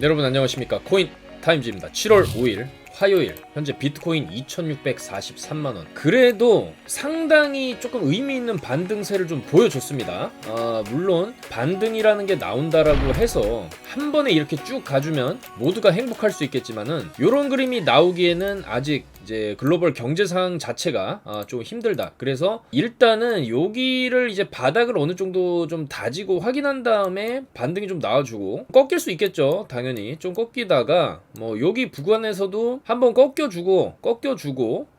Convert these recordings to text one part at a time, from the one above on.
여러분 안녕하십니까. 코인 타임즈입니다. 7월 5일 화요일 현재 비트코인 2643만원. 그래도 상당히 조금 의미 있는 반등세를 좀 보여줬습니다. 물론 반등이라는 게 나온다라고 해서 한 번에 이렇게 쭉 가주면 모두가 행복할 수 있겠지만은 요런 그림이 나오기에는 아직 이제 글로벌 경제 상황 자체가 좀 힘들다. 그래서 일단은 여기를 이제 바닥을 어느 정도 좀 다지고 확인한 다음에 반등이 좀 나와주고 꺾일 수 있겠죠. 당연히 좀 꺾이다가 뭐 여기 구간에서도 한번 꺾여주고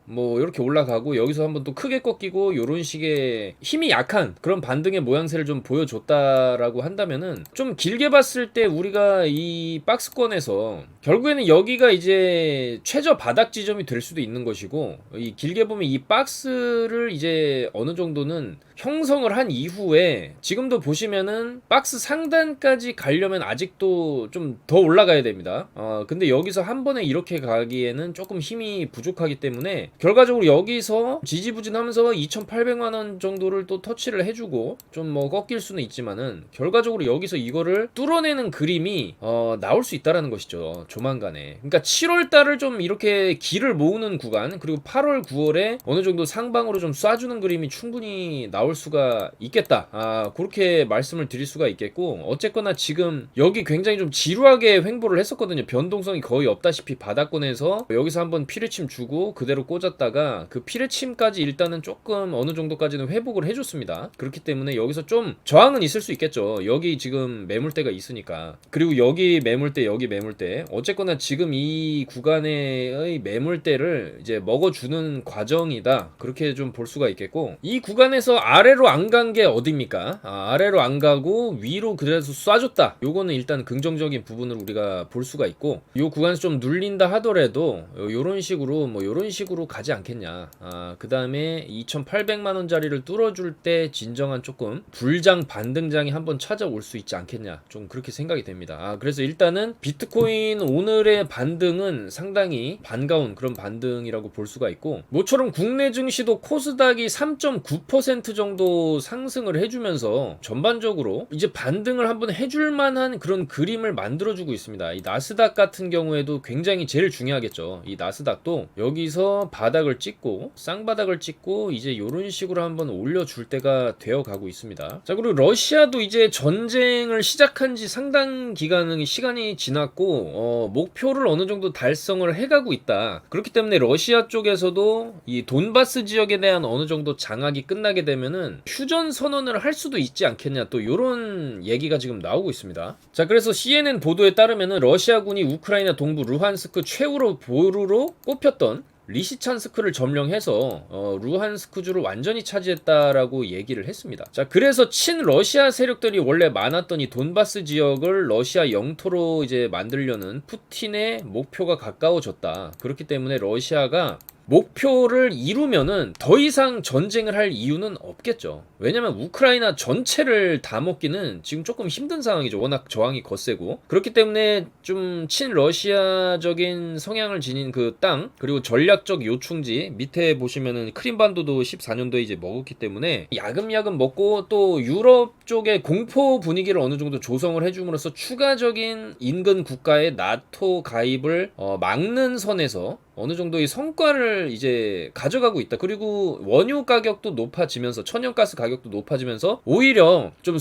뭐 이렇게 올라가고 여기서 한번 또 크게 꺾이고 요런 식의 힘이 약한 그런 반등의 모양새를 좀 보여줬다라고 한다면은 좀 길게 봤을 때 우리가 이 박스권에서 결국에는 여기가 이제 최저 바닥 지점이 될 수도 있는 것이고, 이 길게 보면 이 박스를 이제 어느 정도는 형성을 한 이후에 지금도 보시면은 박스 상단까지 가려면 아직도 좀 더 올라가야 됩니다. 근데 여기서 한 번에 이렇게 가기에는 조금 힘이 부족하기 때문에 결과적으로 여기서 지지부진하면서 2,800만원 정도를 또 터치를 해주고 좀 뭐 꺾일 수는 있지만은 결과적으로 여기서 이거를 뚫어내는 그림이 나올 수 있다라는 것이죠. 조만간에. 그러니까 7월달을 좀 이렇게 기를 모으는 구간, 그리고 8월 9월에 어느 정도 상방으로 좀 쏴주는 그림이 충분히 나올 수가 있겠다. 그렇게 말씀을 드릴 수가 있겠고, 어쨌거나 지금 여기 굉장히 좀 지루하게 횡보를 했었거든요. 변동성이 거의 없다시피 바닥권에서 여기서 한번 피뢰침 주고 그대로 꽂았다가 그 피뢰침까지 일단은 조금 어느 정도까지는 회복을 해줬습니다. 그렇기 때문에 여기서 좀 저항은 있을 수 있겠죠. 여기 지금 매물대가 있으니까. 그리고 여기 매물대, 여기 매물대, 어쨌거나 지금 이 구간의 매물대를 이제 먹어주는 과정이다, 그렇게 좀 볼 수가 있겠고, 이 구간에서 아래로 안 간 게 어딥니까? 아래로 안 가고 위로 그래서 쏴줬다, 요거는 일단 긍정적인 부분을 우리가 볼 수가 있고, 요 구간에서 좀 눌린다 하더라도 요런 식으로 뭐 요런 식으로 가지 않겠냐. 그 다음에 2,800만원짜리를 뚫어줄 때 진정한 조금 불장 반등장이 한번 찾아올 수 있지 않겠냐, 좀 그렇게 생각이 됩니다. 그래서 일단은 비트코인 오늘의 반등은 상당히 반가운 그런 반등이라고 볼 수가 있고, 모처럼 국내 증시도 코스닥이 3.9% 정도 상승을 해주면서 전반적으로 이제 반등을 한번 해줄 만한 그런 그림을 만들어주고 있습니다. 이 나스닥 같은 경우에도 굉장히 제일 중요하겠죠. 이 나스닥도 여기서 바닥을 찍고 쌍바닥을 찍고 이제 요런 식으로 한번 올려줄 때가 되어 가고 있습니다. 자, 그리고 러시아도 이제 전쟁을 시작한 지 상당 시간이 지났고 목표를 어느 정도 달성을 해가고 있다. 그렇기 때문에 러시아 쪽에서도 이 돈바스 지역에 대한 어느 정도 장악이 끝나게 되면은 휴전 선언을 할 수도 있지 않겠냐, 또 요런 얘기가 지금 나오고 있습니다. 자, 그래서 CNN 보도에 따르면은 러시아군이 우크라이나 동부 루한스크 최후로 보루로 꼽혔던 리시찬스크를 점령해서 루한스크주를 완전히 차지했다라고 얘기를 했습니다. 자, 그래서 친러시아 세력들이 원래 많았던 이 돈바스 지역을 러시아 영토로 이제 만들려는 푸틴의 목표가 가까워졌다. 그렇기 때문에 러시아가 목표를 이루면은 더 이상 전쟁을 할 이유는 없겠죠. 왜냐면 우크라이나 전체를 다 먹기는 지금 조금 힘든 상황이죠. 워낙 저항이 거세고. 그렇기 때문에 좀 친러시아적인 성향을 지닌 그 땅, 그리고 전략적 요충지, 밑에 보시면은 크림반도도 14년도에 이제 먹었기 때문에 야금야금 먹고, 또 유럽 쪽의 공포 분위기를 어느 정도 조성을 해줌으로써 추가적인 인근 국가의 나토 가입을 막는 선에서 어느 정도의 성과를 이제 가져가고 있다. 그리고 원유 가격도 높아지면서, 천연가스 가격도 높아지면서 오히려 좀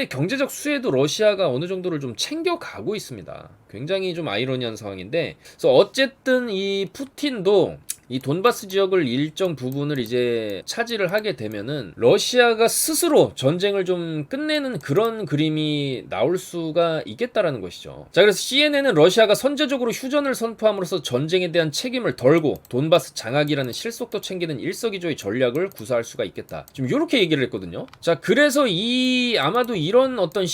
경제적 수혜도 러시아가 어느 정도를 좀 챙겨가고 있습니다. 굉장히 좀 아이러니한 상황인데, 그래서 어쨌든 이 푸틴도 이 돈바스 지역을 일정 부분을 이제 차지를 하게 되면은 러시아가 스스로 전쟁을 좀 끝내는 그런 그림이 나올 수가 있겠다라는 것이죠. 자, 그래서 CNN은 러시아가 선제적으로 휴전을 선포함으로써 전쟁에 대한 책임을 덜고 돈바스 장악이라는 실속도 챙기는 일석이조의 전략을 구사할 수가 있겠다, 지금 이렇게 얘기를 했거든요. 자, 그래서 아마도 이런 어떤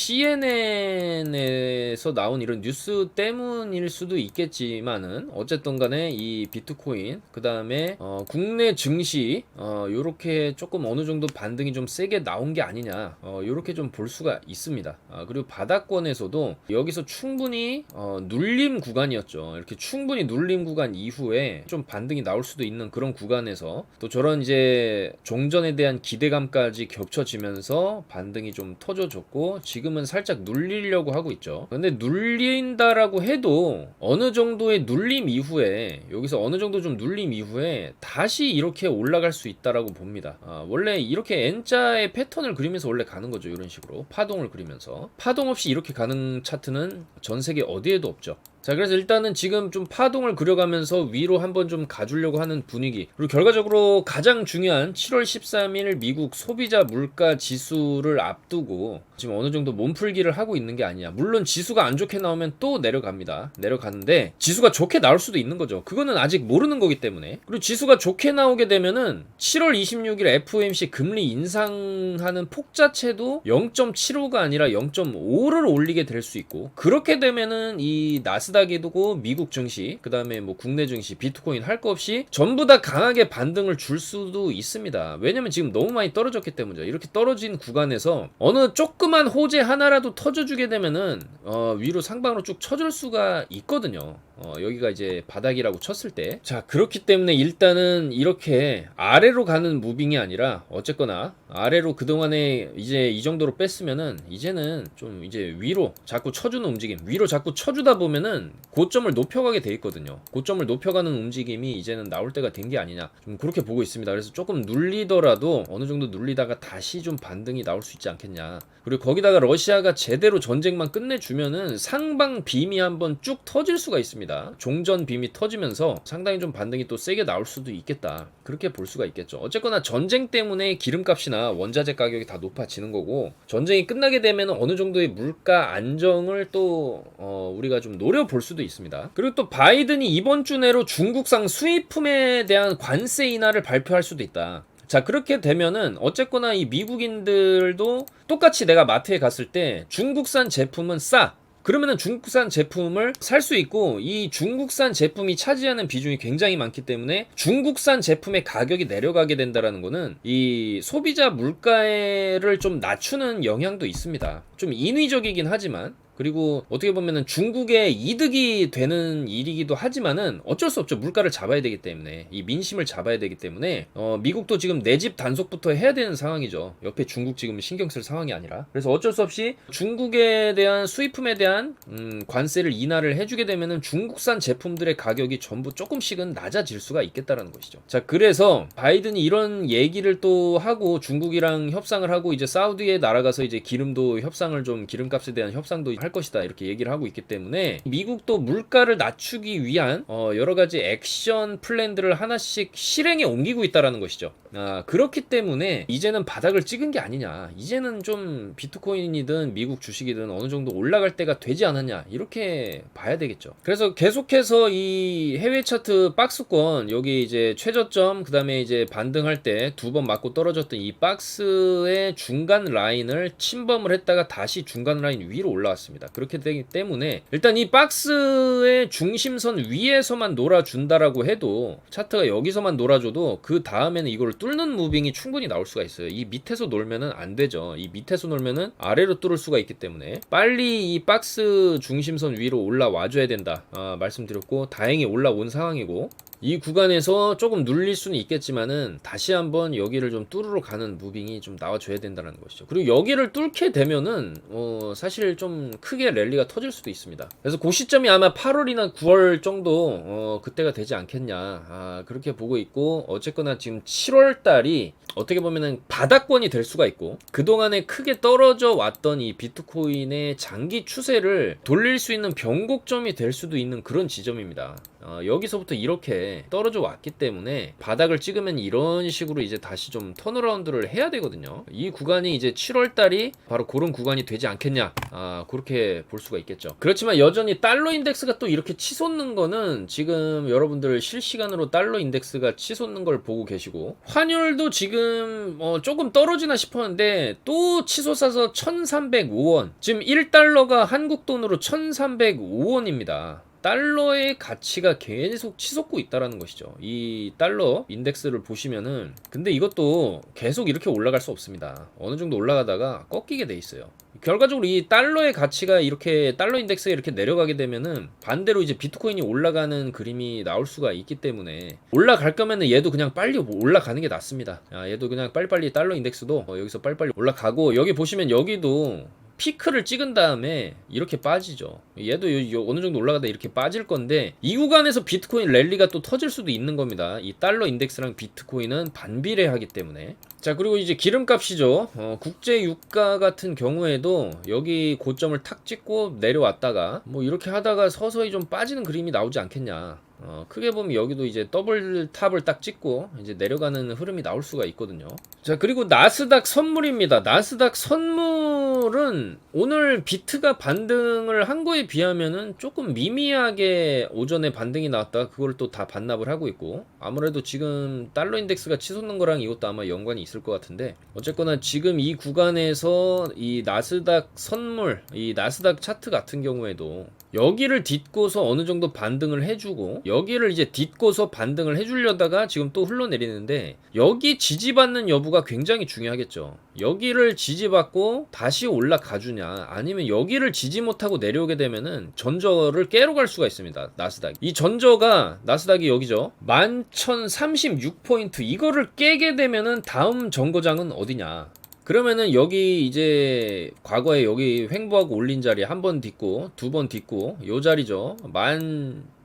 CNN에서 나온 이런 뉴스 때문일 수도 있겠지만은, 어쨌든 간에 이 비트코인, 그 다음에 국내 증시 요렇게 조금 어느 정도 반등이 좀 세게 나온 게 아니냐, 요렇게 좀 볼 수가 있습니다. 그리고 바닥권에서도 여기서 충분히 눌림 구간이었죠. 이렇게 충분히 눌림 구간 이후에 좀 반등이 나올 수도 있는 그런 구간에서 또 저런 이제 종전에 대한 기대감까지 겹쳐지면서 반등이 좀 터져줬고, 지금은 살짝 눌리려고 하고 있죠. 근데 눌린다라고 해도 어느 정도의 눌림 이후에, 여기서 어느 정도 좀 눌림 이후에 다시 이렇게 올라갈 수 있다라고 봅니다. 원래 이렇게 N자의 패턴을 그리면서 원래 가는 거죠. 이런 식으로 파동을 그리면서. 파동 없이 이렇게 가는 차트는 전 세계 어디에도 없죠. 자, 그래서 일단은 지금 좀 파동을 그려가면서 위로 한번 좀 가주려고 하는 분위기, 그리고 결과적으로 가장 중요한 7월 13일 미국 소비자 물가 지수를 앞두고 지금 어느 정도 몸풀기를 하고 있는 게 아니냐. 물론 지수가 안 좋게 나오면 또 내려가는데 지수가 좋게 나올 수도 있는 거죠. 그거는 아직 모르는 거기 때문에. 그리고 지수가 좋게 나오게 되면은 7월 26일 FOMC 금리 인상하는 폭 자체도 0.75가 아니라 0.5를 올리게 될 수 있고, 그렇게 되면은 이 나스닥이고 미국 증시, 그 다음에 뭐 국내 증시, 비트코인 할 거 없이 전부 다 강하게 반등을 줄 수도 있습니다. 왜냐면 지금 너무 많이 떨어졌기 때문이죠. 이렇게 떨어진 구간에서 어느 조그만 호재 하나라도 터져주게 되면은 위로 상방으로 쭉 쳐줄 수가 있거든요. 여기가 이제 바닥이라고 쳤을 때. 자, 그렇기 때문에 일단은 이렇게 아래로 가는 무빙이 아니라 어쨌거나 아래로 그동안에 이제 이 정도로 뺐으면은 이제는 좀 이제 위로 자꾸 쳐주는 움직임, 위로 자꾸 쳐주다 보면은 고점을 높여가게 돼 있거든요. 고점을 높여가는 움직임이 이제는 나올 때가 된 게 아니냐, 좀 그렇게 보고 있습니다. 그래서 조금 눌리더라도 어느 정도 눌리다가 다시 좀 반등이 나올 수 있지 않겠냐. 그리고 거기다가 러시아가 제대로 전쟁만 끝내주면은 상방 빔이 한번 쭉 터질 수가 있습니다. 종전 빔이 터지면서 상당히 좀 반등이 또 세게 나올 수도 있겠다, 그렇게 볼 수가 있겠죠. 어쨌거나 전쟁 때문에 기름값이나 원자재 가격이 다 높아지는 거고, 전쟁이 끝나게 되면 어느 정도의 물가 안정을 또 우리가 좀 노려볼 수도 있습니다. 그리고 또 바이든이 이번 주 내로 중국산 수입품에 대한 관세 인하를 발표할 수도 있다. 자, 그렇게 되면은 어쨌거나 이 미국인들도 똑같이 내가 마트에 갔을 때 중국산 제품은 싸, 그러면은 중국산 제품을 살 수 있고, 이 중국산 제품이 차지하는 비중이 굉장히 많기 때문에 중국산 제품의 가격이 내려가게 된다라는 거는 이 소비자 물가를 좀 낮추는 영향도 있습니다. 좀 인위적이긴 하지만, 그리고 어떻게 보면은 중국의 이득이 되는 일이기도 하지만은 어쩔 수 없죠. 물가를 잡아야 되기 때문에, 이 민심을 잡아야 되기 때문에 미국도 지금 내 집 단속부터 해야 되는 상황이죠. 옆에 중국 지금 신경 쓸 상황이 아니라. 그래서 어쩔 수 없이 중국에 대한 수입품에 대한 관세를 인하를 해주게 되면은 중국산 제품들의 가격이 전부 조금씩은 낮아질 수가 있겠다라는 것이죠. 자, 그래서 바이든이 이런 얘기를 또 하고 중국이랑 협상을 하고 이제 사우디에 날아가서 이제 기름도 협상을 좀, 기름값에 대한 협상도 할 것이다, 이렇게 얘기를 하고 있기 때문에 미국도 물가를 낮추기 위한 여러 가지 액션 플랜들을 하나씩 실행에 옮기고 있다라는 것이죠. 그렇기 때문에 이제는 바닥을 찍은 게 아니냐, 이제는 좀 비트코인이든 미국 주식이든 어느 정도 올라갈 때가 되지 않았냐, 이렇게 봐야 되겠죠. 그래서 계속해서 이 해외 차트 박스권, 여기 이제 최저점, 그 다음에 이제 반등할 때 두 번 맞고 떨어졌던 이 박스의 중간 라인을 침범을 했다가 다시 중간 라인 위로 올라왔습니다. 그렇게 되기 때문에 일단 이 박스의 중심선 위에서만 놀아준다라고 해도, 차트가 여기서만 놀아줘도 그 다음에는 이걸 뚫는 무빙이 충분히 나올 수가 있어요. 이 밑에서 놀면은 안 되죠. 이 밑에서 놀면은 아래로 뚫을 수가 있기 때문에 빨리 이 박스 중심선 위로 올라와 줘야 된다, 말씀드렸고, 다행히 올라온 상황이고, 이 구간에서 조금 눌릴 수는 있겠지만은 다시 한번 여기를 좀 뚫으러 가는 무빙이 좀 나와줘야 된다는 것이죠. 그리고 여기를 뚫게 되면은 사실 좀 크게 랠리가 터질 수도 있습니다. 그래서 그 시점이 아마 8월이나 9월 정도 그때가 되지 않겠냐, 그렇게 보고 있고, 어쨌거나 지금 7월 달이 어떻게 보면은 바닥권이 될 수가 있고, 그동안에 크게 떨어져 왔던 이 비트코인의 장기 추세를 돌릴 수 있는 변곡점이 될 수도 있는 그런 지점입니다. 여기서부터 이렇게 떨어져 왔기 때문에 바닥을 찍으면 이런 식으로 이제 다시 좀 턴어라운드를 해야 되거든요. 이 구간이 이제 7월 달이 바로 그런 구간이 되지 않겠냐, 그렇게 볼 수가 있겠죠. 그렇지만 여전히 달러 인덱스가 또 이렇게 치솟는 거는 지금 여러분들 실시간으로 달러 인덱스가 치솟는 걸 보고 계시고, 환율도 지금 조금 떨어지나 싶었는데 또 치솟아서 1305원, 지금 1달러가 한국 돈으로 1305원입니다. 달러의 가치가 계속 치솟고 있다라는 것이죠. 이 달러 인덱스를 보시면은, 근데 이것도 계속 이렇게 올라갈 수 없습니다. 어느 정도 올라가다가 꺾이게 돼 있어요. 결과적으로 이 달러의 가치가 이렇게 달러 인덱스가 이렇게 내려가게 되면은 반대로 이제 비트코인이 올라가는 그림이 나올 수가 있기 때문에, 올라갈 거면은 얘도 그냥 빨리 올라가는 게 낫습니다. 얘도 그냥 빨리빨리 달러 인덱스도 여기서 빨리빨리 올라가고, 여기 보시면 여기도 피크를 찍은 다음에 이렇게 빠지죠. 얘도 어느 정도 올라가다 이렇게 빠질 건데, 이 구간에서 비트코인 랠리가 또 터질 수도 있는 겁니다. 이 달러 인덱스랑 비트코인은 반비례하기 때문에. 자, 그리고 이제 기름값이죠. 국제 유가 같은 경우에도 여기 고점을 탁 찍고 내려왔다가 뭐 이렇게 하다가 서서히 좀 빠지는 그림이 나오지 않겠냐. 크게 보면 여기도 이제 더블 탑을 딱 찍고 이제 내려가는 흐름이 나올 수가 있거든요. 자, 그리고 나스닥 선물입니다. 나스닥 선물은 오늘 비트가 반등을 한 거에 비하면은 조금 미미하게 오전에 반등이 나왔다가 그걸 또 다 반납을 하고 있고, 아무래도 지금 달러 인덱스가 치솟는 거랑 이것도 아마 연관이 있을 것 같은데, 어쨌거나 지금 이 구간에서 이 나스닥 선물, 이 나스닥 차트 같은 경우에도 여기를 딛고서 어느 정도 반등을 해주고, 여기를 이제 딛고서 반등을 해주려다가 지금 또 흘러내리는데, 여기 지지받는 여부가 굉장히 중요하겠죠. 여기를 지지받고 다시 올라가주냐, 아니면 여기를 지지 못하고 내려오게 되면은 전저를 깨러 갈 수가 있습니다. 나스닥, 이 전저가 나스닥이 여기죠. 11,036포인트, 이거를 깨게 되면은 다음 정거장은 어디냐. 그러면은 여기 이제 과거에 여기 횡보하고 올린 자리 한 번 딛고 두 번 딛고 요 자리죠.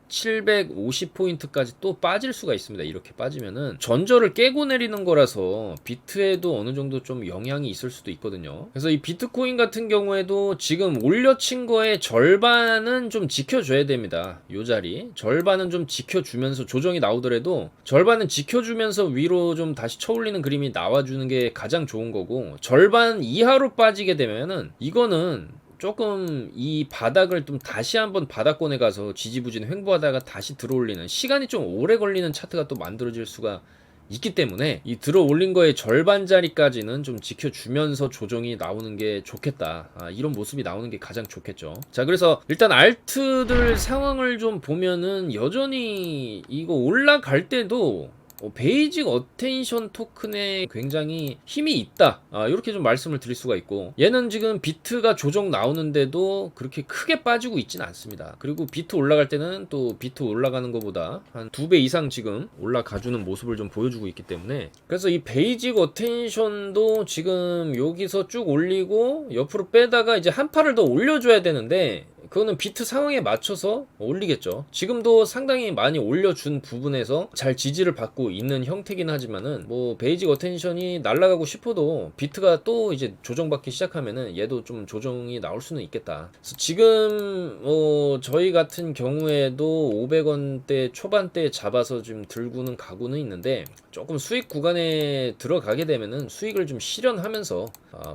1750포인트까지 또 빠질 수가 있습니다. 이렇게 빠지면은 전저를 깨고 내리는 거라서 비트에도 어느 정도 좀 영향이 있을 수도 있거든요. 그래서 이 비트코인 같은 경우에도 지금 올려친 거의 절반은 좀 지켜줘야 됩니다. 요 자리 절반은 좀 지켜주면서, 조정이 나오더라도 절반은 지켜주면서 위로 좀 다시 쳐올리는 그림이 나와주는 게 가장 좋은 거고, 절반 이하로 빠지게 되면은 이거는 조금 이 바닥을 좀 다시 한번 바닥권에 가서 지지부진 횡보하다가 다시 들어올리는 시간이 좀 오래 걸리는 차트가 또 만들어질 수가 있기 때문에, 이 들어올린 거의 절반 자리까지는 좀 지켜주면서 조정이 나오는 게 좋겠다. 이런 모습이 나오는 게 가장 좋겠죠. 자, 그래서 일단 알트들 상황을 좀 보면은 여전히 이거 올라갈 때도 베이직 어텐션 토큰에 굉장히 힘이 있다, 이렇게 좀 말씀을 드릴 수가 있고, 얘는 지금 비트가 조정 나오는데도 그렇게 크게 빠지고 있진 않습니다. 그리고 비트 올라갈 때는 또 비트 올라가는 것보다 한 2배 이상 지금 올라가주는 모습을 좀 보여주고 있기 때문에, 그래서 이 베이직 어텐션도 지금 여기서 쭉 올리고 옆으로 빼다가 이제 한 팔을 더 올려줘야 되는데, 그거는 비트 상황에 맞춰서 올리겠죠. 지금도 상당히 많이 올려준 부분에서 잘 지지를 받고 있는 형태긴 하지만은, 뭐 베이직 어텐션이 날아가고 싶어도 비트가 또 이제 조정받기 시작하면은 얘도 좀 조정이 나올 수는 있겠다. 그래서 지금 저희 같은 경우에도 500원대 초반대에 잡아서 좀 들고는 가고는 있는데, 조금 수익 구간에 들어가게 되면은 수익을 좀 실현하면서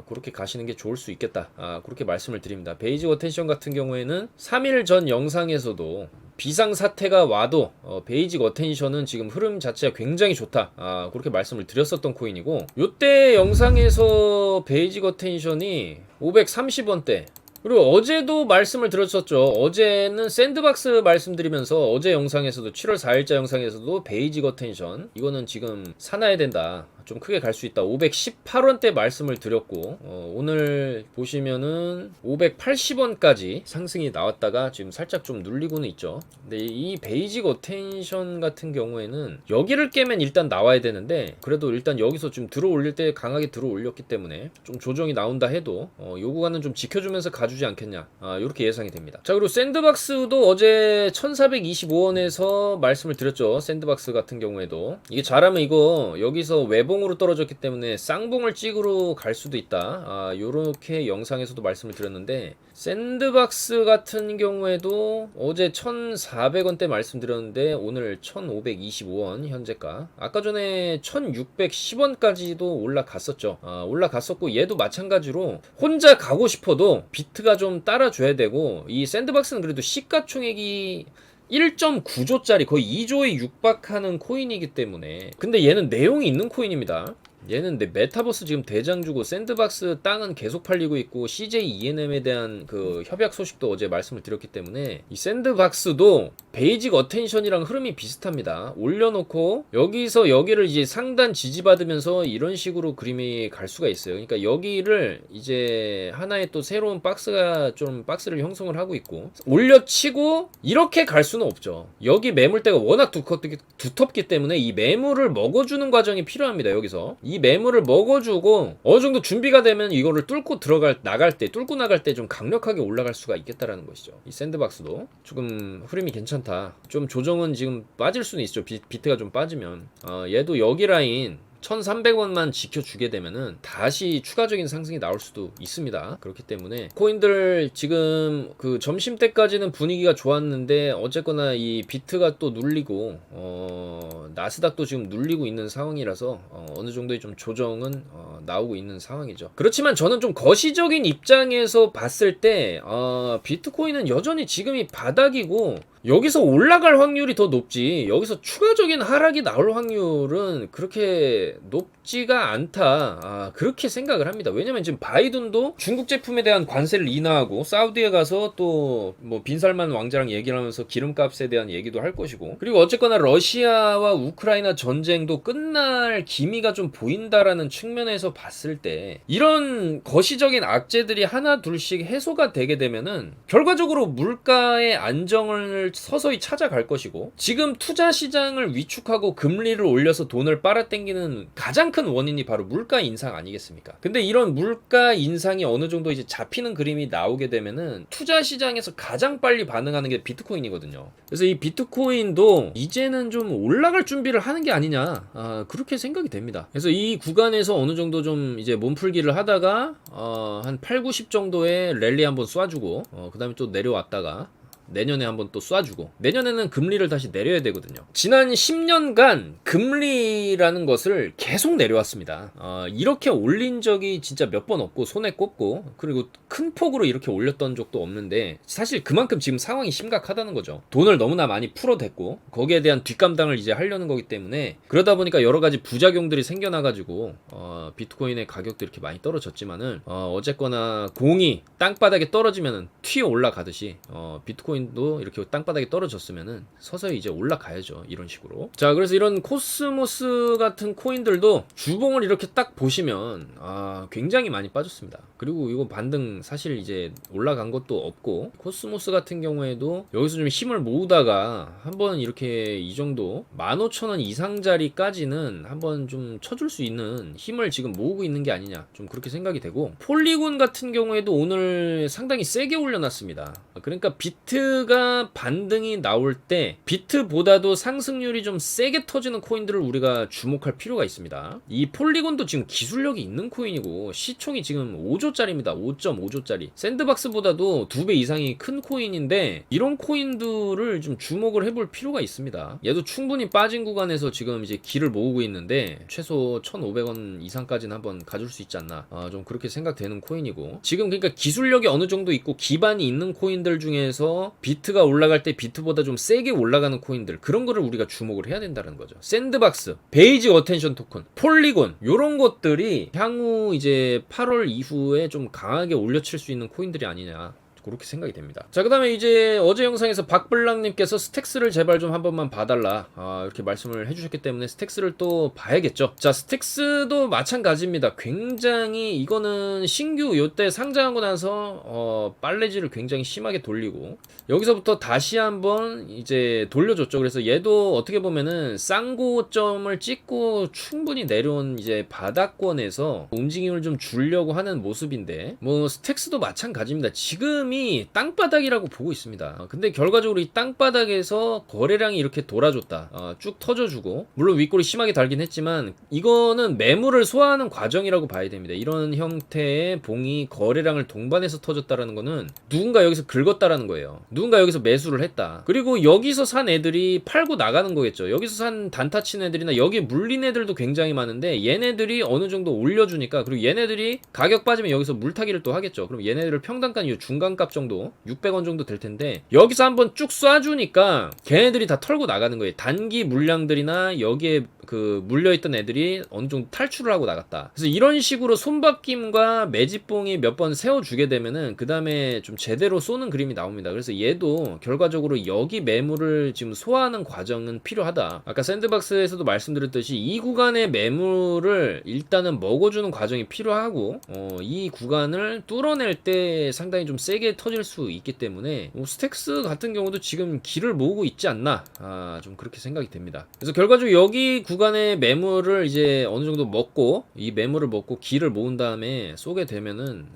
그렇게 가시는 게 좋을 수 있겠다, 그렇게 말씀을 드립니다. 베이직 어텐션 같은 경우에는 3일 전 영상에서도 비상사태가 와도 베이직 어텐션은 지금 흐름 자체가 굉장히 좋다, 그렇게 말씀을 드렸었던 코인이고, 요때 영상에서 베이직 어텐션이 530원대, 그리고 어제도 말씀을 드렸었죠. 어제는 샌드박스 말씀드리면서 어제 영상에서도 7월 4일자 영상에서도 베이직 어텐션 이거는 지금 사놔야 된다, 좀 크게 갈 수 있다, 518원대 말씀을 드렸고, 오늘 보시면은 580원까지 상승이 나왔다가 지금 살짝 좀 눌리고는 있죠. 근데 이 베이직 어텐션 같은 경우에는 여기를 깨면 일단 나와야 되는데, 그래도 일단 여기서 좀 들어올릴 때 강하게 들어올렸기 때문에 좀 조정이 나온다 해도 요 구간은 좀 지켜주면서 가주지 않겠냐, 이렇게 예상이 됩니다. 자, 그리고 샌드박스도 어제 1425원에서 말씀을 드렸죠. 샌드박스 같은 경우에도 이게 잘하면 이거 여기서 외봉으로 떨어졌기 때문에 쌍봉을 찍으러 갈 수도 있다, 요렇게 영상에서도 말씀을 드렸는데, 샌드박스 같은 경우에도 어제 1400원대 말씀드렸는데 오늘 1525원 현재가, 아까 전에 1610원까지도 올라갔었죠. 올라갔었고, 얘도 마찬가지로 혼자 가고 싶어도 비트가 좀 따라줘야 되고, 이 샌드박스는 그래도 시가총액이 1.9조짜리 거의 2조에 육박하는 코인이기 때문에, 근데 얘는 내용이 있는 코인입니다. 얘는 내 메타버스 지금 대장주고 샌드박스 땅은 계속 팔리고 있고 CJ ENM에 대한 그 협약 소식도 어제 말씀을 드렸기 때문에 이 샌드박스도 베이직 어텐션이랑 흐름이 비슷합니다. 올려놓고 여기서 여기를 이제 상단 지지받으면서 이런 식으로 그림이 갈 수가 있어요. 그러니까 여기를 이제 하나의 또 새로운 박스가 좀 박스를 형성을 하고 있고 올려치고 이렇게 갈 수는 없죠. 여기 매물대가 워낙 두텁기 때문에 이 매물을 먹어주는 과정이 필요합니다. 여기서 이 매물을 먹어주고 어느 정도 준비가 되면 이거를 뚫고 나갈 때 좀 강력하게 올라갈 수가 있겠다라는 것이죠. 이 샌드박스도 조금 흐름이 괜찮다. 좀 조정은 지금 빠질 수는 있죠. 비트가 좀 빠지면 얘도 여기 라인 1,300원만 지켜주게 되면은 다시 추가적인 상승이 나올 수도 있습니다. 그렇기 때문에 코인들 지금 그 점심 때까지는 분위기가 좋았는데 어쨌거나 이 비트가 또 눌리고 나스닥도 지금 눌리고 있는 상황이라서 어느 정도의 좀 조정은 나오고 있는 상황이죠. 그렇지만 저는 좀 거시적인 입장에서 봤을 때 비트코인은 여전히 지금이 바닥이고 여기서 올라갈 확률이 더 높지 여기서 추가적인 하락이 나올 확률은 그렇게 높지가 않다 그렇게 생각을 합니다. 왜냐면 지금 바이든도 중국 제품에 대한 관세를 인하하고 사우디에 가서 또 뭐 빈살만 왕자랑 얘기를 하면서 기름값에 대한 얘기도 할 것이고 그리고 어쨌거나 러시아와 우크라이나 전쟁도 끝날 기미가 좀 보인다라는 측면에서 봤을 때 이런 거시적인 악재들이 하나 둘씩 해소가 되게 되면은 결과적으로 물가의 안정을 서서히 찾아갈 것이고 지금 투자 시장을 위축하고 금리를 올려서 돈을 빨아당기는 가장 큰 원인이 바로 물가 인상 아니겠습니까? 근데 이런 물가 인상이 어느 정도 이제 잡히는 그림이 나오게 되면은 투자 시장에서 가장 빨리 반응하는 게 비트코인이거든요. 그래서 이 비트코인도 이제는 좀 올라갈 준비를 하는 게 아니냐 그렇게 생각이 됩니다. 그래서 이 구간에서 어느 정도 좀 이제 몸풀기를 하다가 한 8, 90 정도의 랠리 한번 쏴주고 그 다음에 또 내려왔다가 내년에 한번 또 쏴주고 내년에는 금리를 다시 내려야 되거든요. 지난 10년간 금리라는 것을 계속 내려왔습니다. 이렇게 올린 적이 진짜 몇 번 없고 손에 꼽고 그리고 큰 폭으로 이렇게 올렸던 적도 없는데 사실 그만큼 지금 상황이 심각하다는 거죠. 돈을 너무나 많이 풀어댔고 거기에 대한 뒷감당을 이제 하려는 거기 때문에 그러다 보니까 여러 가지 부작용들이 생겨나가지고 비트코인의 가격도 이렇게 많이 떨어졌지만은 어쨌거나 공이 땅바닥에 떨어지면은 튀어 올라가듯이 비트코인도 이렇게 땅바닥에 떨어졌으면은 서서히 이제 올라가야죠. 이런 식으로. 자, 그래서 이런 코스모스 같은 코인들도 주봉을 이렇게 딱 보시면 굉장히 많이 빠졌습니다. 그리고 이거 반등 사실 이제 올라간 것도 없고 코스모스 같은 경우에도 여기서 좀 힘을 모으다가 한번 이렇게 이 정도 15,000원 이상짜리까지는 한번 좀 쳐줄 수 있는 힘을 지금 모으고 있는 게 아니냐 좀 그렇게 생각이 되고 폴리곤 같은 경우에도 오늘 상당히 세게 올려놨습니다. 그러니까 비트가 반등이 나올 때 비트보다도 상승률이 좀 세게 터지는 코인들을 우리가 주목할 필요가 있습니다. 이 폴리곤도 지금 기술력이 있는 코인이고 시총이 지금 5조짜리입니다. 5.5조짜리. 샌드박스보다도 2배 이상이 큰 코인인데 이런 코인들을 좀 주목을 해볼 필요가 있습니다. 얘도 충분히 빠진 구간에서 지금 이제 기를 모으고 있는데 최소 1,500원 이상까지는 한번 가줄 수 있지 않나 좀 그렇게 생각되는 코인이고 지금 그러니까 기술력이 어느 정도 있고 기반이 있는 코인들 중에서 비트가 올라갈 때 비트보다 좀 세게 올라가는 코인들 그런 거를 우리가 주목을 해야 된다는 거죠. 샌드박스, 베이직 어텐션 토큰, 폴리곤 요런 것들이 향후 이제 8월 이후에 좀 강하게 올려칠 수 있는 코인들이 아니냐 그렇게 생각이 됩니다. 자, 그 다음에 이제 어제 영상에서 박블랑님께서 스택스를 제발 좀 한 번만 봐달라 이렇게 말씀을 해주셨기 때문에 스택스를 또 봐야겠죠. 자, 스택스도 마찬가지입니다. 굉장히 이거는 신규 요때 상장하고 나서 빨래질을 굉장히 심하게 돌리고 여기서부터 다시 한번 이제 돌려줬죠. 그래서 얘도 어떻게 보면은 쌍고점을 찍고 충분히 내려온 이제 바닥권에서 움직임을 좀 주려고 하는 모습인데 뭐 스택스도 마찬가지입니다. 지금 땅바닥이라고 보고 있습니다. 근데 결과적으로 이 땅바닥에서 거래량이 이렇게 돌아줬다. 쭉 터져주고 물론 윗골이 심하게 달긴 했지만 이거는 매물을 소화하는 과정이라고 봐야 됩니다. 이런 형태의 봉이 거래량을 동반해서 터졌다라는 거는 누군가 여기서 긁었다라는 거예요. 누군가 여기서 매수를 했다. 그리고 여기서 산 애들이 팔고 나가는 거겠죠. 여기서 산 단타 친 애들이나 여기에 물린 애들도 굉장히 많은데 얘네들이 어느 정도 올려주니까 그리고 얘네들이 가격 빠지면 여기서 물타기를 또 하겠죠. 그럼 얘네들을 평단가 중간가 정도 600원 정도 될 텐데 여기서 한번 쭉 쏴주니까 걔네들이 다 털고 나가는 거예요. 단기 물량들이나 여기에 그 물려있던 애들이 어느 정도 탈출을 하고 나갔다. 그래서 이런 식으로 손바뀜과 매집봉이 몇 번 세워주게 되면은 그 다음에 좀 제대로 쏘는 그림이 나옵니다. 그래서 얘도 결과적으로 여기 매물을 지금 소화하는 과정은 필요하다. 아까 샌드박스에서도 말씀드렸듯이 이 구간의 매물을 일단은 먹어주는 과정이 필요하고 이 구간을 뚫어낼 때 상당히 좀 세게 터질 수 있기 때문에 스택스 같은 경우도 지금 길을 모으고 있지 않나 좀 그렇게 생각이 됩니다. 그래서 결과적으로 여기 구간의 매물을 이제 어느 정도 먹고 이 매물을 먹고 길을 모은 다음에 쏘게 되면은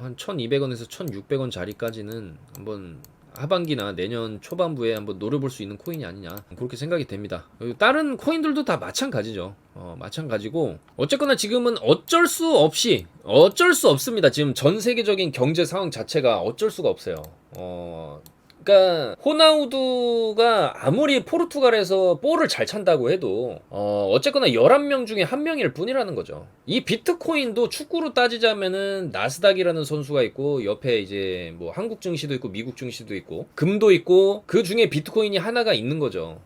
한 1200원에서 1600원 자리까지는 한번 하반기나 내년 초반부에 한번 노려볼 수 있는 코인이 아니냐 그렇게 생각이 됩니다. 다른 코인들도 다 마찬가지죠. 마찬가지고 어쨌거나 지금은 어쩔 수 없습니다. 지금 전 세계적인 경제 상황 자체가 어쩔 수가 없어요. 그러니까 호나우두가 아무리 포르투갈에서 볼을 잘 찬다고 해도 어쨌거나 11명 중에 1명일 뿐이라는 거죠. 이 비트코인도 축구로 따지자면은 나스닥이라는 선수가 있고 옆에 이제 뭐 한국 증시도 있고 미국 증시도 있고 금도 있고 그 중에 비트코인이 하나가 있는 거죠.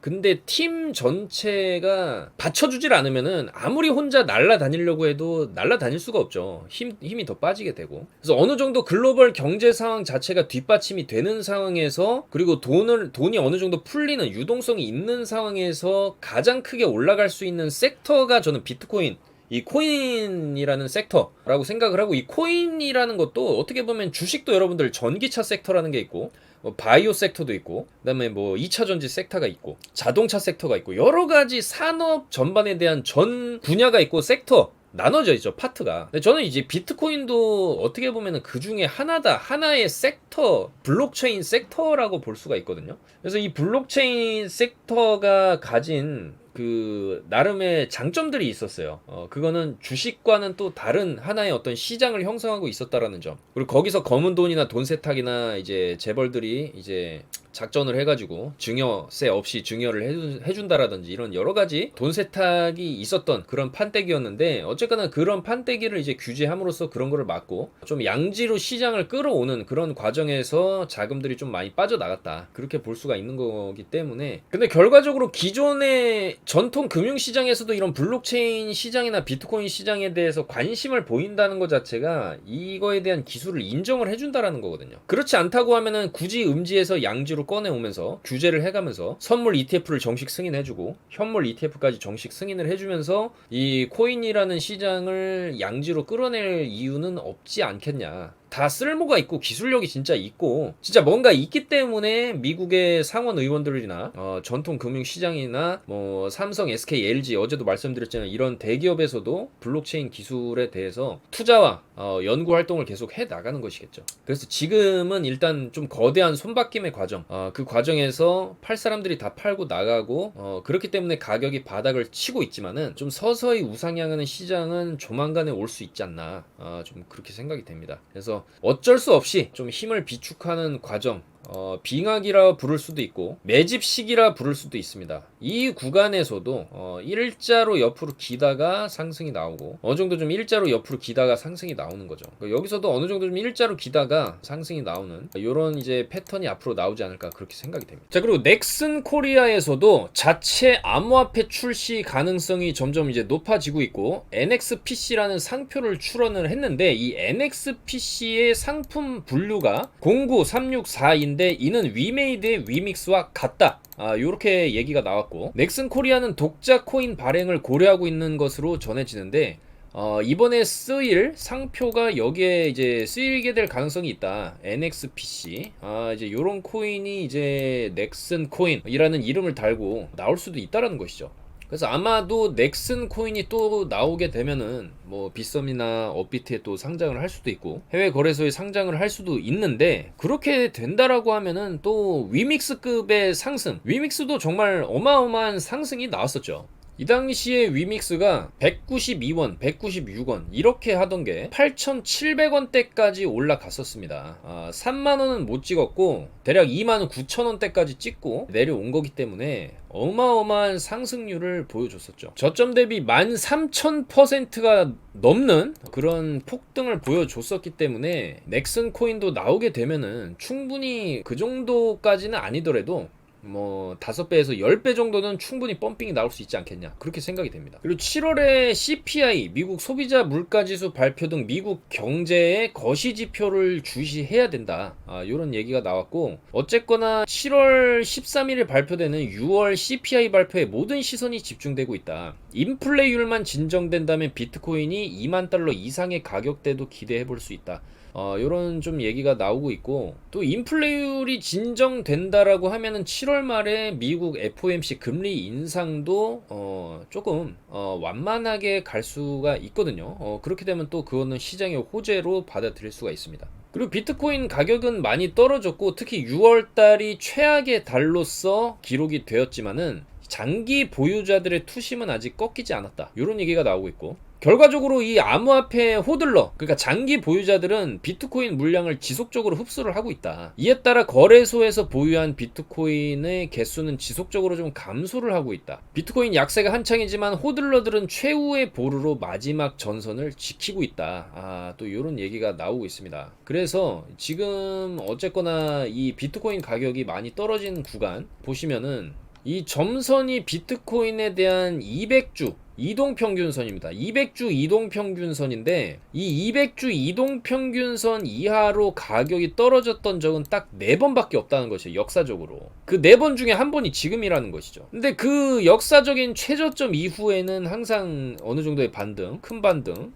근데 팀 전체가 받쳐주질 않으면은 아무리 혼자 날아다니려고 해도 날아다닐 수가 없죠. 힘이 더 빠지게 되고. 그래서 어느 정도 글로벌 경제 상황 자체가 뒷받침이 되는 상황에서 그리고 돈이 어느 정도 풀리는 유동성이 있는 상황에서 가장 크게 올라갈 수 있는 섹터가 저는 비트코인 이 코인이라는 섹터라고 생각을 하고 이 코인이라는 것도 어떻게 보면 주식도 여러분들 전기차 섹터라는 게 있고 뭐 바이오 섹터도 있고 그다음에 뭐 2차 전지 섹터가 있고 자동차 섹터가 있고 여러 가지 산업 전반에 대한 전 분야가 있고 섹터 나눠져 있죠 파트가. 근데 저는 이제 비트코인도 어떻게 보면은 그 중에 하나의 섹터 블록체인 섹터라고 볼 수가 있거든요. 그래서 이 블록체인 섹터가 가진 그 나름의 장점들이 있었어요. 그거는 주식과는 또 다른 하나의 어떤 시장을 형성하고 있었다라는 점. 그리고 거기서 검은 돈이나 돈 세탁이나 이제 재벌들이 이제 작전을 해가지고 증여세 없이 증여를 해준다라든지 이런 여러 가지 돈 세탁이 있었던 그런 판때기였는데 어쨌거나 그런 판때기를 이제 규제함으로써 그런 거를 막고 좀 양지로 시장을 끌어오는 그런 과정에서 자금들이 좀 많이 빠져나갔다 그렇게 볼 수가 있는 거기 때문에 근데 결과적으로 기존의 전통 금융시장에서도 이런 블록체인 시장이나 비트코인 시장에 대해서 관심을 보인다는 것 자체가 이거에 대한 기술을 인정을 해준다라는 거거든요. 그렇지 않다고 하면은 굳이 음지에서 양지로 꺼내오면서 규제를 해가면서 선물 ETF를 정식 승인해주고 현물 ETF까지 정식 승인을 해주면서 이 코인이라는 시장을 양지로 끌어낼 이유는 없지 않겠냐. 다 쓸모가 있고 기술력이 진짜 있고 진짜 뭔가 있기 때문에 미국의 상원 의원들이나 전통 금융시장이나 뭐 삼성, SK, LG 어제도 말씀드렸잖아요. 이런 대기업에서도 블록체인 기술에 대해서 투자와 연구 활동을 계속 해 나가는 것이겠죠. 그래서 지금은 일단 좀 거대한 손바뀜의 과정 그 과정에서 팔 사람들이 다 팔고 나가고 그렇기 때문에 가격이 바닥을 치고 있지만은 좀 서서히 우상향하는 시장은 조만간에 올 수 있지 않나 좀 그렇게 생각이 됩니다. 그래서 어쩔 수 없이 좀 힘을 비축하는 과정 빙하기라 부를 수도 있고 매집식이라 부를 수도 있습니다. 이 구간에서도 일자로 옆으로 기다가 상승이 나오고 어느 정도 좀 일자로 옆으로 기다가 상승이 나오는 거죠. 여기서도 어느 정도 좀 일자로 기다가 상승이 나오는 이런 이제 패턴이 앞으로 나오지 않을까 그렇게 생각이 됩니다. 자 그리고 넥슨 코리아에서도 자체 암호화폐 출시 가능성이 점점 이제 높아지고 있고 NXPC라는 상표를 출원을 했는데 이 NXPC의 상품 분류가 09364인데 이는 위메이드의 위믹스와 같다. 요렇게 얘기가 나왔고 넥슨 코리아는 독자 코인 발행을 고려하고 있는 것으로 전해지는데 이번에 쓰일 상표가 여기에 이제 쓰이게 될 가능성이 있다. NXPC. 이제 요런 코인이 이제 넥슨 코인이라는 이름을 달고 나올 수도 있다라는 것이죠. 그래서 아마도 넥슨 코인이 또 나오게 되면은 뭐 빗썸이나 업비트에 또 상장을 할 수도 있고 해외 거래소에 상장을 할 수도 있는데 그렇게 된다라고 하면은 또 위믹스급의 상승 위믹스도 정말 어마어마한 상승이 나왔었죠. 이 당시에 위믹스가 192원, 196원 이렇게 하던 게 8,700원대까지 올라갔었습니다. 3만원은 못 찍었고 대략 29,000원대까지 찍고 내려온 거기 때문에 어마어마한 상승률을 보여줬었죠. 저점 대비 13,000%가 넘는 그런 폭등을 보여줬었기 때문에 넥슨 코인도 나오게 되면은 충분히 그 정도까지는 아니더라도 뭐 5배에서 10배 정도는 충분히 펌핑이 나올 수 있지 않겠냐, 그렇게 생각이 됩니다. 그리고 7월에 CPI 미국 소비자 물가지수 발표 등 미국 경제의 거시지표를 주시해야 된다, 이런 얘기가 나왔고, 어쨌거나 7월 13일에 발표되는 6월 CPI 발표에 모든 시선이 집중되고 있다. 인플레율만 진정된다면 비트코인이 2만 달러 이상의 가격대도 기대해 볼 수 있다. 요런 좀 얘기가 나오고 있고, 또 인플레율이 진정된다라고 하면은 7월 말에 미국 FOMC 금리 인상도 조금 완만하게 갈 수가 있거든요. 그렇게 되면 또 그거는 시장의 호재로 받아들일 수가 있습니다. 그리고 비트코인 가격은 많이 떨어졌고, 특히 6월 달이 최악의 달로서 기록이 되었지만은 장기 보유자들의 투심은 아직 꺾이지 않았다, 이런 얘기가 나오고 있고, 결과적으로 이 암호화폐 호들러, 그러니까 장기 보유자들은 비트코인 물량을 지속적으로 흡수를 하고 있다. 이에 따라 거래소에서 보유한 비트코인의 개수는 지속적으로 좀 감소를 하고 있다. 비트코인 약세가 한창이지만 호들러들은 최후의 보루로 마지막 전선을 지키고 있다. 또 이런 얘기가 나오고 있습니다. 그래서 지금 어쨌거나 이 비트코인 가격이 많이 떨어진 구간 보시면은 이 점선이 비트코인에 대한 200주 이동평균선입니다. 200주 이동평균선인데, 이 200주 이동평균선 이하로 가격이 떨어졌던 적은 딱 4번밖에 없다는 것이에요, 역사적으로. 그 4번 중에 한 번이 지금이라는 것이죠. 근데 그 역사적인 최저점 이후에는 항상 어느 정도의 반등, 큰 반등,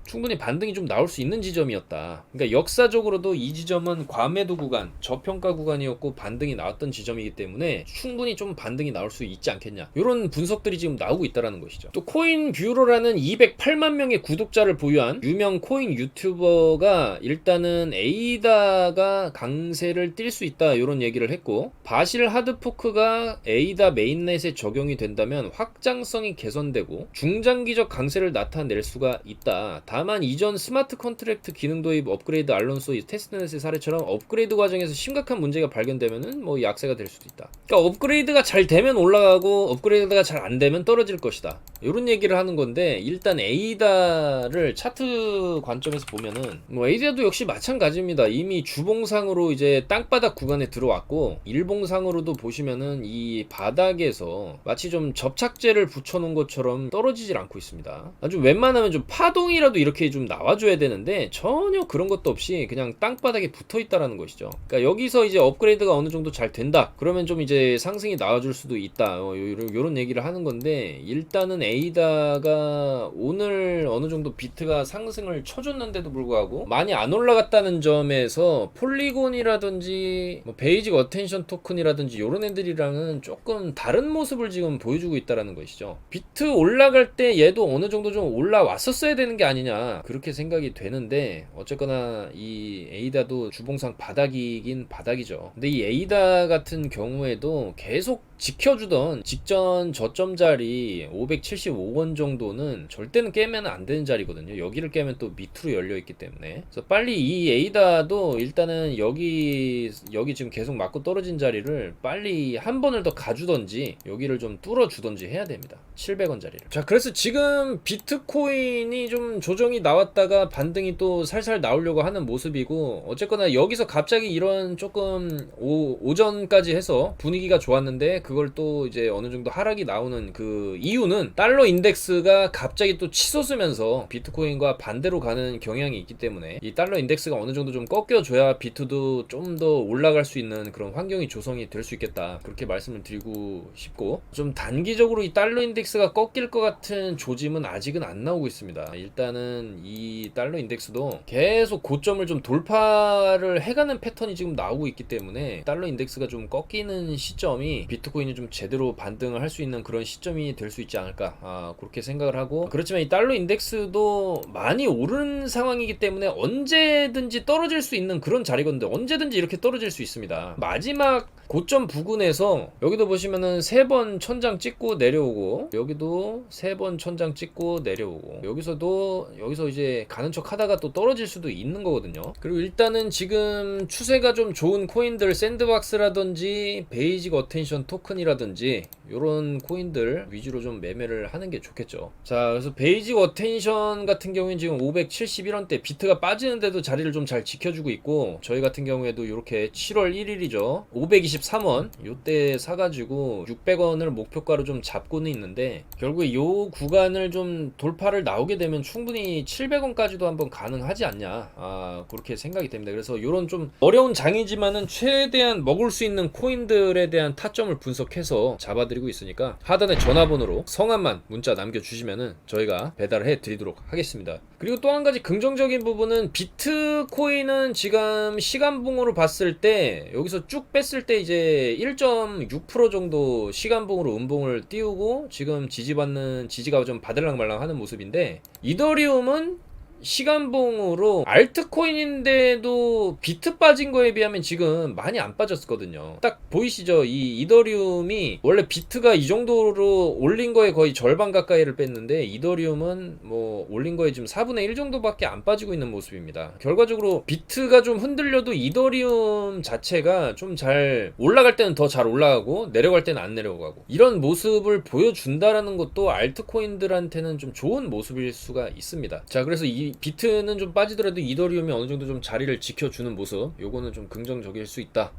충분히 반등이 좀 나올 수 있는 지점이었다. 그러니까 역사적으로도 이 지점은 과매도 구간, 저평가 구간이었고 반등이 나왔던 지점이기 때문에 충분히 좀 반등이 나올 수 있지 않겠냐, 이런 분석들이 지금 나오고 있다는 것이죠. 또 코인 뷰로라는 208만 명의 구독자를 보유한 유명 코인 유튜버가 일단은 에이다가 강세를 띌 수 있다, 이런 얘기를 했고, 바실 하드포크가 에이다 메인넷에 적용이 된다면 확장성이 개선되고 중장기적 강세를 나타낼 수가 있다. 다만 이전 스마트 컨트랙트 기능 도입 업그레이드 알론소 테스트넷의 사례처럼 업그레이드 과정에서 심각한 문제가 발견되면은 뭐 약세가 될 수도 있다. 그러니까 업그레이드가 잘 되면 올라가고 업그레이드가 잘 안 되면 떨어질 것이다, 이런 얘기를 하는 건데, 일단 에이다를 차트 관점에서 보면은 뭐 에이다도 역시 마찬가지입니다. 이미 주봉상으로 이제 땅바닥 구간에 들어왔고, 일봉상으로도 보시면은 이 바닥에서 마치 좀 접착제를 붙여놓은 것처럼 떨어지질 않고 있습니다. 아주 웬만하면 좀 파동이라도 이렇게 좀 나와줘야 되는데 전혀 그런 것도 없이 그냥 땅바닥에 붙어있다라는 것이죠. 그러니까 여기서 이제 업그레이드가 어느 정도 잘 된다, 그러면 좀 이제 상승이 나와줄 수도 있다, 요런 얘기를 하는 건데, 일단은 에이다가 오늘 어느 정도 비트가 상승을 쳐줬는데도 불구하고 많이 안 올라갔다는 점에서 폴리곤이라든지 뭐 베이직 어텐션 토큰이라든지 요런 애들이랑은 조금 다른 모습을 지금 보여주고 있다라는 것이죠. 비트 올라갈 때 얘도 어느 정도 좀 올라왔었어야 되는 게 아니냐, 그렇게 생각이 되는데, 어쨌거나 이 에이다도 주봉상 바닥이긴 바닥이죠. 근데 이 에이다 같은 경우에도 계속 지켜주던 직전 저점 자리 575원 정도는 절대는 깨면 안 되는 자리거든요. 여기를 깨면 또 밑으로 열려 있기 때문에. 그래서 빨리 이 에이다도 일단은 여기 지금 계속 맞고 떨어진 자리를 빨리 한 번을 더 가주던지 여기를 좀 뚫어주던지 해야 됩니다. 700원 자리를. 자, 그래서 지금 비트코인이 좀 조정이 나왔다가 반등이 또 살살 나오려고 하는 모습이고, 어쨌거나 여기서 갑자기 이런 조금 오전까지 해서 분위기가 좋았는데 그걸 또 이제 어느 정도 하락이 나오는 그 이유는 달러 인덱스가 갑자기 또 치솟으면서 비트코인과 반대로 가는 경향이 있기 때문에, 이 달러 인덱스가 어느 정도 좀 꺾여줘야 비트도 좀 더 올라갈 수 있는 그런 환경이 조성이 될 수 있겠다, 그렇게 말씀을 드리고 싶고, 좀 단기적으로 이 달러 인덱스가 꺾일 것 같은 조짐은 아직은 안 나오고 있습니다. 일단은 이 달러 인덱스도 계속 고점을 좀 돌파를 해가는 패턴이 지금 나오고 있기 때문에, 달러 인덱스가 좀 꺾이는 시점이 비트코인이 좀 제대로 반등을 할 수 있는 그런 시점이 될 수 있지 않을까, 그렇게 생각을 하고, 그렇지만 이 달러 인덱스도 많이 오른 상황이기 때문에 언제든지 떨어질 수 있는 그런 자리건데, 언제든지 이렇게 떨어질 수 있습니다. 마지막 고점 부근에서 여기도 보시면은 3번 천장 찍고 내려오고, 여기도 3번 천장 찍고 내려오고, 여기서 이제 가는 척 하다가 또 떨어질 수도 있는 거거든요. 그리고 일단은 지금 추세가 좀 좋은 코인들, 샌드박스라든지 베이직 어텐션 토큰이라든지 요런 코인들 위주로 좀 매매를 하는 게 좋겠죠. 자, 그래서 베이직 어텐션 같은 경우엔 지금 571원대 비트가 빠지는데도 자리를 좀 잘 지켜주고 있고, 저희 같은 경우에도 이렇게 7월 1일이죠. 523원 요때 사가지고 600원을 목표가로 좀 잡고는 있는데, 결국에 요 구간을 좀 돌파를 나오게 되면 충분히 700원까지도 한번 가능하지 않냐, 그렇게 생각이 됩니다. 그래서 요런 좀 어려운 장이지만은 최대한 먹을 수 있는 코인들에 대한 타점을 분석해서 잡아드리고 있으니까 하단에 전화번호로 성함만 문자 남겨주시면은 저희가 배달을 해드리도록 하겠습니다. 그리고 또 한 가지 긍정적인 부분은, 비트코인은 지금 시간봉으로 봤을 때 여기서 쭉 뺐을 때 이제 1.6% 정도 시간봉으로 음봉을 띄우고 지금 지지가 좀 바들랑말랑 하는 모습인데, 이더리움은 시간봉으로 알트코인인데도 비트 빠진 거에 비하면 지금 많이 안 빠졌거든요. 딱 보이시죠? 이 이더리움이 원래 비트가 이 정도로 올린 거에 거의 절반 가까이를 뺐는데, 이더리움은 뭐 올린 거에 지금 4분의 1 정도밖에 안 빠지고 있는 모습입니다. 결과적으로 비트가 좀 흔들려도 이더리움 자체가 좀 잘 올라갈 때는 더 잘 올라가고 내려갈 때는 안 내려가고, 이런 모습을 보여준다라는 것도 알트코인들한테는 좀 좋은 모습일 수가 있습니다. 자, 그래서 이 비트는 좀 빠지더라도 이더리움이 어느 정도 좀 자리를 지켜주는 모습, 요거는 좀 긍정적일 수 있다,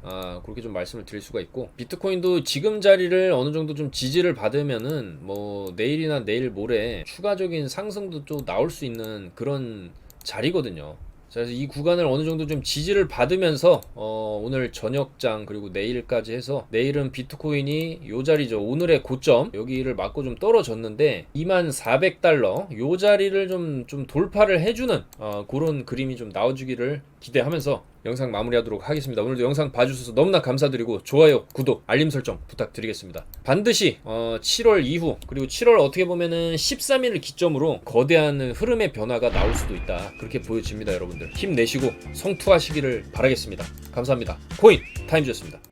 그렇게 좀 말씀을 드릴 수가 있고, 비트코인도 지금 자리를 어느 정도 좀 지지를 받으면은 뭐 내일이나 내일 모레 추가적인 상승도 좀 나올 수 있는 그런 자리거든요. 자, 그래서 이 구간을 어느 정도 좀 지지를 받으면서 오늘 저녁장 그리고 내일까지 해서, 내일은 비트코인이 요 자리죠. 오늘의 고점 여기를 맞고 좀 떨어졌는데 2400달러 요 자리를 좀 돌파를 해주는 그런 그림이 좀 나와주기를 기대하면서 영상 마무리하도록 하겠습니다. 오늘도 영상 봐주셔서 너무나 감사드리고, 좋아요, 구독, 알림 설정 부탁드리겠습니다. 반드시 7월 이후, 그리고 7월 어떻게 보면은 13일을 기점으로 거대한 흐름의 변화가 나올 수도 있다, 그렇게 보여집니다. 여러분들 힘내시고 성투하시기를 바라겠습니다. 감사합니다. 코인 타임즈였습니다.